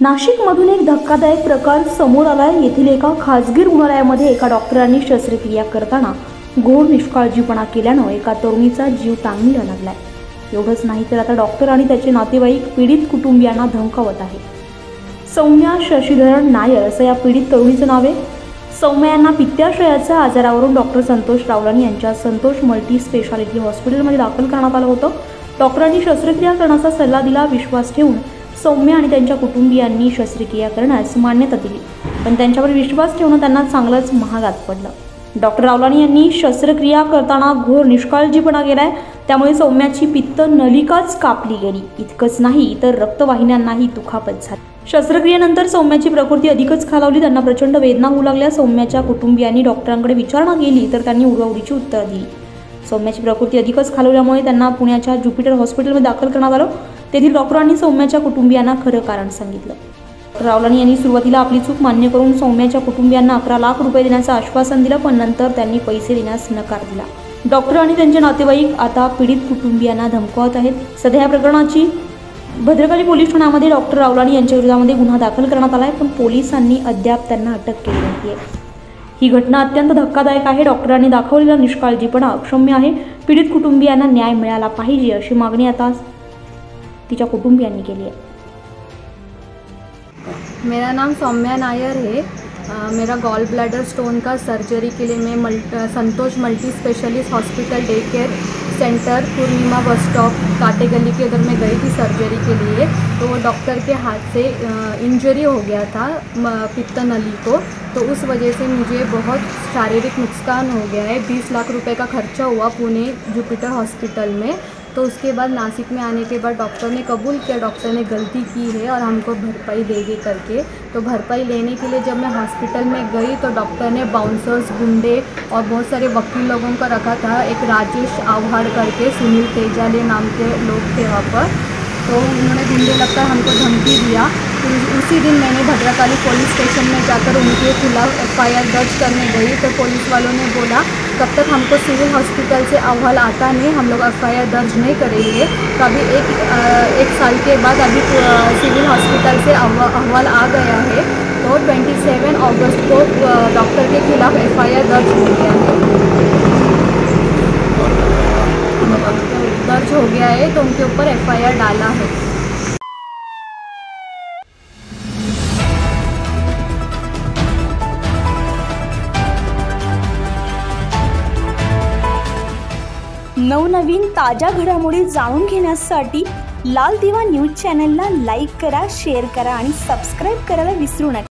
नाशिकमधून एक धक्कादायक प्रकार समोर आलाय। येथील एका खासगी रुग्णालयामध्ये एका डॉक्टरांनी शस्त्रक्रिया करताना घोर निष्काळजीपणा केल्यानं एका तरुणीचा जीव टांगणीला लागलाय। एवढंच नाही तर आता डॉक्टर आणि त्याचे नातेवाईक पीडित कुटुंबियांना धमकावत आहेत। सौम्या शशिधर नायर असं या पीडित तरुणीचं नाव आहे। सौम्या यांना पित्ताशयाच्या आजारावरून डॉक्टर संतोष रावलानी यांच्या संतोष मल्टी स्पेशालिटी हॉस्पिटलमध्ये दाखल करण्यात आलं होतं। डॉक्टरांनी शस्त्रक्रिया करण्याचा सल्ला दिला। विश्वास ठेवून सौम्या आणि त्यांच्या कुटुंबियांनी शस्त्रक्रिया करण्यास मान्यता दिली, पण त्यांच्यावर विश्वास ठेवणं त्यांना चांगलंच महागात पडलं। डॉक्टर रावलानी यांनी शस्त्रक्रिया करताना घोर निष्काळजीपणा केलाय, त्यामुळे सौम्याची पित्त नलिकाच कापली गेली। इतकंच नाही तर रक्तवाहिन्यांनाही दुखापत झाली। शस्त्रक्रियेनंतर सौम्याची प्रकृती अधिकच खालावली। त्यांना प्रचंड वेदना होऊ लागल्या। सौम्याच्या कुटुंबियांनी डॉक्टरांकडे विचारणा केली तर त्यांनी उडवाउडीची उत्तरं दिली। सौम्याची प्रकृती अधिकच खालावल्यामुळे त्यांना पुण्याच्या ज्युपिटर हॉस्पिटलमध्ये दाखल करण्यात आलं। तेथील डॉक्टरांनी सौम्याच्या कुटुंबियांना खरं कारण सांगितलं। डॉक्टर रावलानी यांनी सुरुवातीला आपली चूक मान्य करून सौम्याच्या कुटुंबियांना 11 लाख रुपये देण्याचं आश्वासन दिलं, पण नंतर त्यांनी पैसे देण्यास नकार दिला। डॉक्टर आणि त्यांचे नातेवाईक आता पीडित कुटुंबियांना धमकावत आहेत। सध्या या प्रकरणाची भद्रकाली पोलीस ठाण्यामध्ये डॉक्टर रावलानी यांच्या विरोधामध्ये गुन्हा दाखल करण्यात आला आहे, पण पोलिसांनी अद्याप त्यांना अटक केली नाहीये। ही घटना अत्यंत धक्कादायक आहे। डॉक्टरांनी दाखवलेला निष्काळजीपणा अक्षम्य आहे। पीडित कुटुंबियांना न्याय मिळाला पाहिजे अशी मागणी आता तिच्या कुटुंबियांनी केली है। मेरा नाम सौम्या नायर है। मेरा गॉल ब्लैडर स्टोन का सर्जरी के लिए मैं Santosh multi specialist hospital day care centre Purnima bus stop काटे गली के उधर मैं गई थी सर्जरी के लिए। तो वो डॉक्टर के हाथ से इंजरी हो गया था पित्त नली को, तो उस वजह से मुझे बहुत शारीरिक नुकसान हो गया है। 20 लाख रुपए का खर्चा हुआ पुणे जुपिटर हॉस्पिटल में। तो उसके बाद नासिक में आने के बाद डॉक्टर ने कबूल किया, डॉक्टर ने गलती की है और हमको भरपाई देगी करके। तो भरपाई लेने के लिए जब मैं हॉस्पिटल में गई तो डॉक्टर ने बाउंसर्स, गुंडे और बहुत सारे वकील लोगों को रखा था। एक राजेश आव्हाड़ करके, सुनील तेजाले नाम के लोग थे वहाँ पर। तो उन्होंने गुंडे लगकर हमको धमकी दिया। तो उसी दिन मैंने भद्रकाली पुलिस स्टेशन में जाकर उनके खिलाफ FIR दर्ज करने गई। तो पुलिस वालों ने बोला तब तक हमको सिविल हॉस्पिटल से अहवाल आता नहीं, हम लोग FIR दर्ज नहीं करेंगे। तो अभी एक साल के बाद अभी सिविल हॉस्पिटल से अहवाल आ गया है। तो 27 अगस्त को डॉक्टर के खिलाफ FIR दर्ज हो गया है। तो उनके ऊपर FIR डाला है। नवनवीन ताज्या घडामोडी जाणून घेण्यासाठी लाल दिवा न्यूज चॅनलला लाईक करा, शेअर करा आणि सबस्क्राइब करायला विसरू नका।